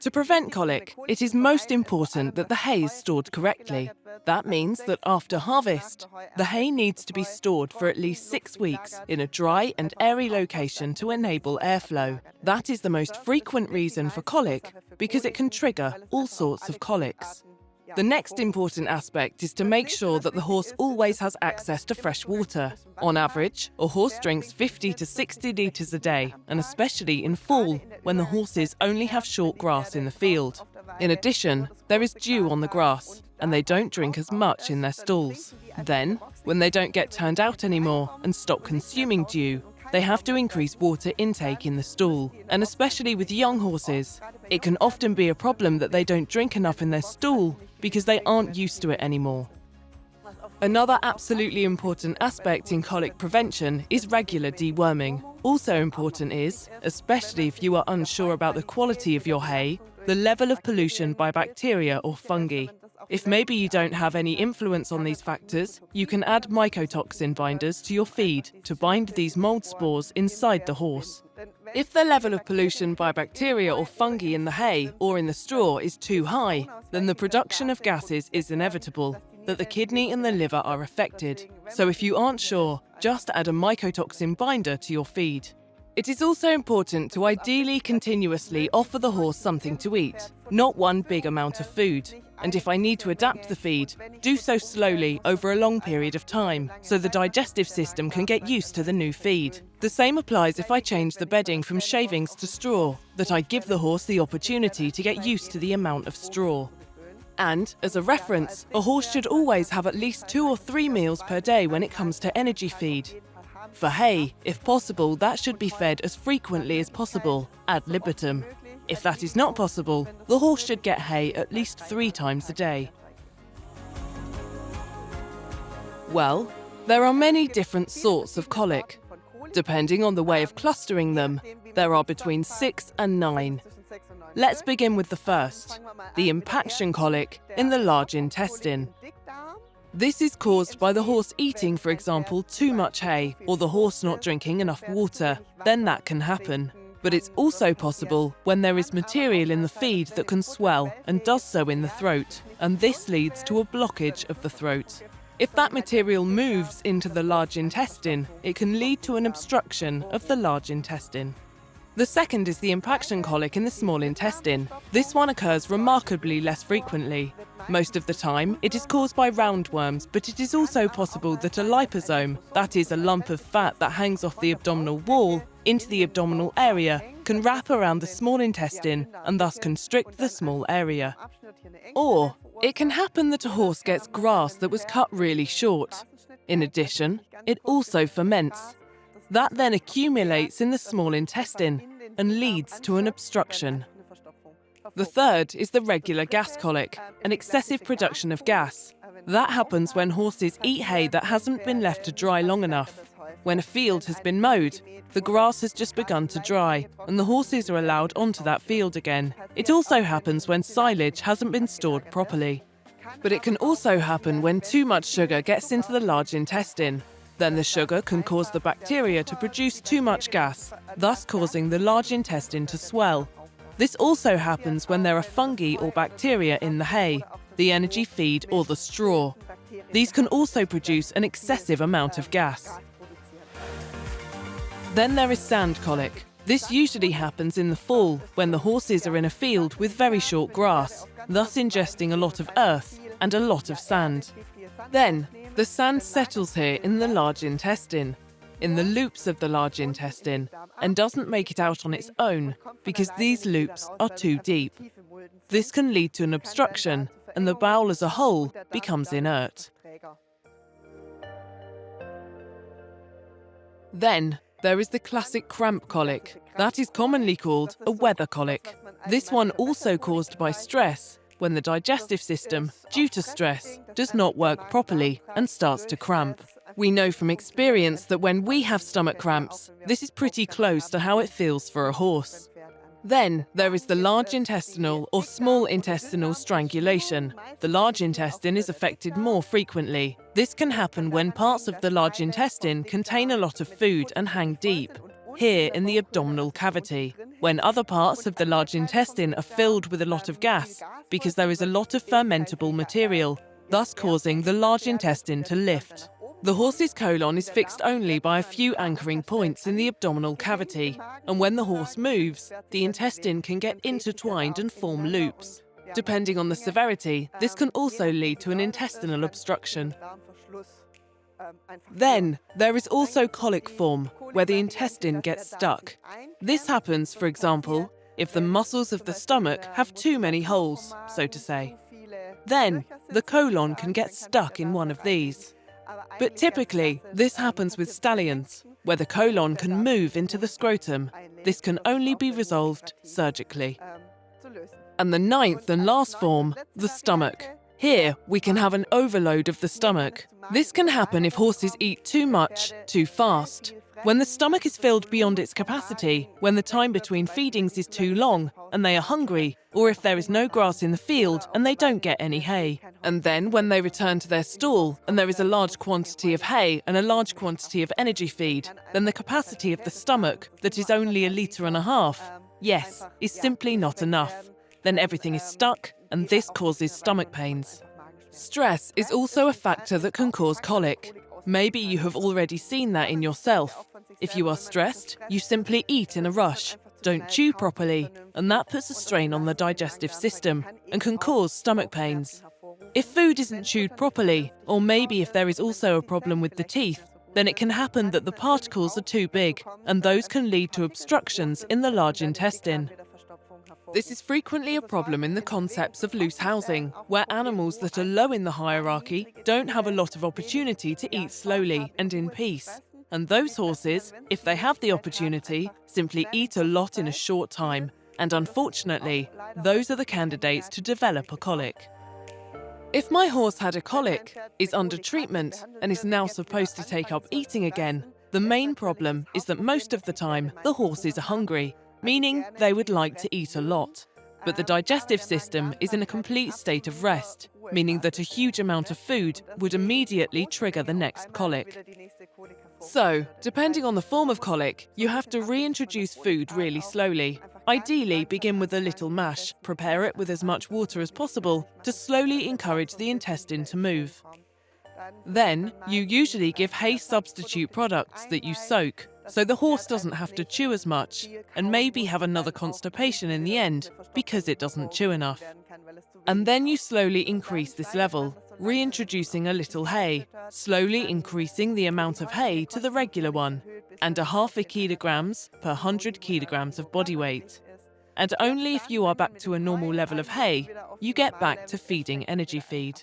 To prevent colic, it is most important that the hay is stored correctly. That means that after harvest, the hay needs to be stored for at least 6 weeks in a dry and airy location to enable airflow. That is the most frequent reason for colic because it can trigger all sorts of colics. The next important aspect is to make sure that the horse always has access to fresh water. On average, a horse drinks 50 to 60 litres a day, and especially in fall, when the horses only have short grass in the field. In addition, there is dew on the grass, and they don't drink as much in their stalls. Then, when they don't get turned out anymore and stop consuming dew, they have to increase water intake in the stall, and especially with young horses, it can often be a problem that they don't drink enough in their stall because they aren't used to it anymore. Another absolutely important aspect in colic prevention is regular deworming. Also important is, especially if you are unsure about the quality of your hay, the level of pollution by bacteria or fungi. If maybe you don't have any influence on these factors, you can add mycotoxin binders to your feed to bind these mold spores inside the horse. If the level of pollution by bacteria or fungi in the hay or in the straw is too high, then the production of gases is inevitable, that the kidney and the liver are affected. So if you aren't sure, just add a mycotoxin binder to your feed. It is also important to ideally continuously offer the horse something to eat, not one big amount of food. And if I need to adapt the feed, do so slowly over a long period of time, so the digestive system can get used to the new feed. The same applies if I change the bedding from shavings to straw, that I give the horse the opportunity to get used to the amount of straw. And, as a reference, a horse should always have at least 2 or 3 meals per day when it comes to energy feed. For hay, if possible, that should be fed as frequently as possible, ad libitum. If that is not possible, the horse should get hay at least 3 times a day. Well, there are many different sorts of colic. Depending on the way of clustering them, there are between 6 and 9. Let's begin with the first, the impaction colic in the large intestine. This is caused by the horse eating, for example, too much hay or the horse not drinking enough water. Then that can happen. But it's also possible when there is material in the feed that can swell and does so in the throat, and this leads to a blockage of the throat. If that material moves into the large intestine, it can lead to an obstruction of the large intestine. The second is the impaction colic in the small intestine. This one occurs remarkably less frequently. Most of the time, it is caused by roundworms, but it is also possible that a liposome, that is a lump of fat that hangs off the abdominal wall, into the abdominal area, can wrap around the small intestine and thus constrict the small area. Or, it can happen that a horse gets grass that was cut really short. In addition, it also ferments. That then accumulates in the small intestine and leads to an obstruction. The third is the regular gas colic, an excessive production of gas. That happens when horses eat hay that hasn't been left to dry long enough. When a field has been mowed, the grass has just begun to dry, and the horses are allowed onto that field again. It also happens when silage hasn't been stored properly. But it can also happen when too much sugar gets into the large intestine. Then the sugar can cause the bacteria to produce too much gas, thus causing the large intestine to swell. This also happens when there are fungi or bacteria in the hay, the energy feed or the straw. These can also produce an excessive amount of gas. Then there is sand colic. This usually happens in the fall when the horses are in a field with very short grass, thus ingesting a lot of earth and a lot of sand. Then, the sand settles here in the large intestine, in the loops of the large intestine, and doesn't make it out on its own because these loops are too deep. This can lead to an obstruction, and the bowel as a whole becomes inert. Then, there is the classic cramp colic. That is commonly called a weather colic. This one also caused by stress, when the digestive system, due to stress, does not work properly and starts to cramp. We know from experience that when we have stomach cramps, this is pretty close to how it feels for a horse. Then there is the large intestinal or small intestinal strangulation. The large intestine is affected more frequently. This can happen when parts of the large intestine contain a lot of food and hang deep, here in the abdominal cavity. when other parts of the large intestine are filled with a lot of gas because there is a lot of fermentable material, thus causing the large intestine to lift. The horse's colon is fixed only by a few anchoring points in the abdominal cavity, and when the horse moves, the intestine can get intertwined and form loops. Depending on the severity, this can also lead to an intestinal obstruction. Then, there is also colic form, where the intestine gets stuck. This happens, for example, if the muscles of the stomach have too many holes, so to say. Then, the colon can get stuck in one of these. But typically, this happens with stallions, where the colon can move into the scrotum. This can only be resolved surgically. And the ninth and last form, the stomach. Here, we can have an overload of the stomach. This can happen if horses eat too much, too fast. When the stomach is filled beyond its capacity, when the time between feedings is too long and they are hungry, or if there is no grass in the field and they don't get any hay. And then when they return to their stall and there is a large quantity of hay and a large quantity of energy feed, then the capacity of the stomach, that is only 1.5 liters, yes, is simply not enough. Then everything is stuck, and this causes stomach pains. Stress is also a factor that can cause colic. Maybe you have already seen that in yourself. If you are stressed, you simply eat in a rush, don't chew properly, and that puts a strain on the digestive system and can cause stomach pains. If food isn't chewed properly, or maybe if there is also a problem with the teeth, then it can happen that the particles are too big, and those can lead to obstructions in the large intestine. This is frequently a problem in the concepts of loose housing, where animals that are low in the hierarchy don't have a lot of opportunity to eat slowly and in peace. And those horses, if they have the opportunity, simply eat a lot in a short time. And unfortunately, those are the candidates to develop a colic. If my horse had a colic, is under treatment, and is now supposed to take up eating again, the main problem is that most of the time the horses are hungry, meaning they would like to eat a lot. But the digestive system is in a complete state of rest, meaning that a huge amount of food would immediately trigger the next colic. So, depending on the form of colic, you have to reintroduce food really slowly. Ideally, begin with a little mash, prepare it with as much water as possible to slowly encourage the intestine to move. Then, you usually give hay substitute products that you soak, so the horse doesn't have to chew as much, and maybe have another constipation in the end because it doesn't chew enough. And then you slowly increase this level, reintroducing a little hay, slowly increasing the amount of hay to the regular one, and 0.5 kilograms per 100 kilograms of body weight. And only if you are back to a normal level of hay, you get back to feeding energy feed.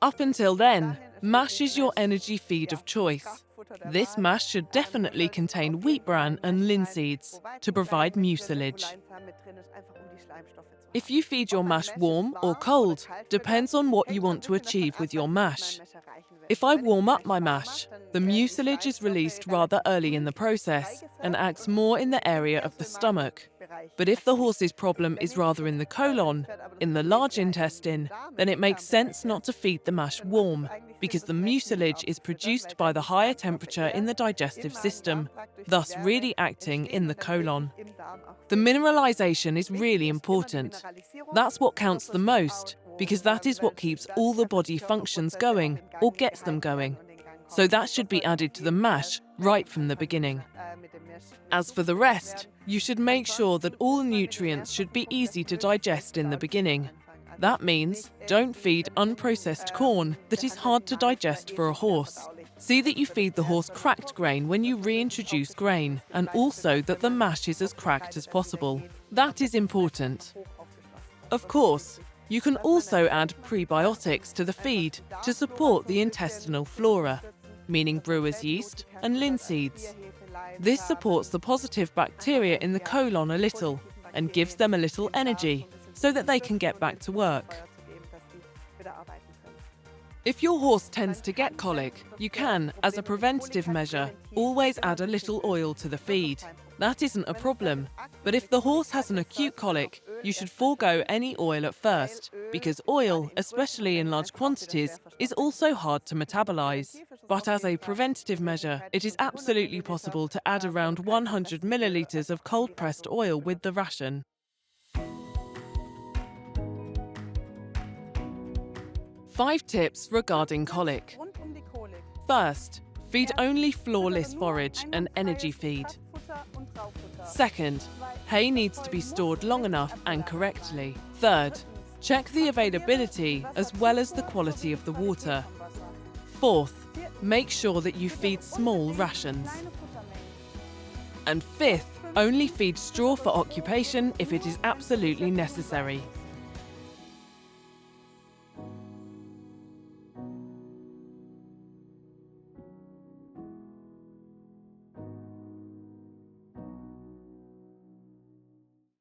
Up until then, mash is your energy feed of choice. This mash should definitely contain wheat bran and linseeds to provide mucilage. If you feed your mash warm or cold, depends on what you want to achieve with your mash. If I warm up my mash, the mucilage is released rather early in the process and acts more in the area of the stomach. But if the horse's problem is rather in the colon, in the large intestine, then it makes sense not to feed the mash warm, because the mucilage is produced by the higher temperature in the digestive system, thus really acting in the colon. The mineralization is really important. That's what counts the most, because that is what keeps all the body functions going, or gets them going. So that should be added to the mash right from the beginning. As for the rest, you should make sure that all nutrients should be easy to digest in the beginning. That means don't feed unprocessed corn that is hard to digest for a horse. See that you feed the horse cracked grain when you reintroduce grain, and also that the mash is as cracked as possible. That is important. Of course, you can also add prebiotics to the feed to support the intestinal flora, meaning brewer's yeast and linseeds. This supports the positive bacteria in the colon a little and gives them a little energy so that they can get back to work. If your horse tends to get colic, you can, as a preventative measure, always add a little oil to the feed. That isn't a problem. But if the horse has an acute colic, You should forego any oil at first, because oil, especially in large quantities, is also hard to metabolize. But as a preventative measure, it is absolutely possible to add around 100 milliliters of cold-pressed oil with the ration. 5 tips regarding colic. First, feed only flawless forage and energy feed. Second, hay needs to be stored long enough and correctly. Third, check the availability as well as the quality of the water. Fourth, make sure that you feed small rations. And fifth, only feed straw for occupation if it is absolutely necessary.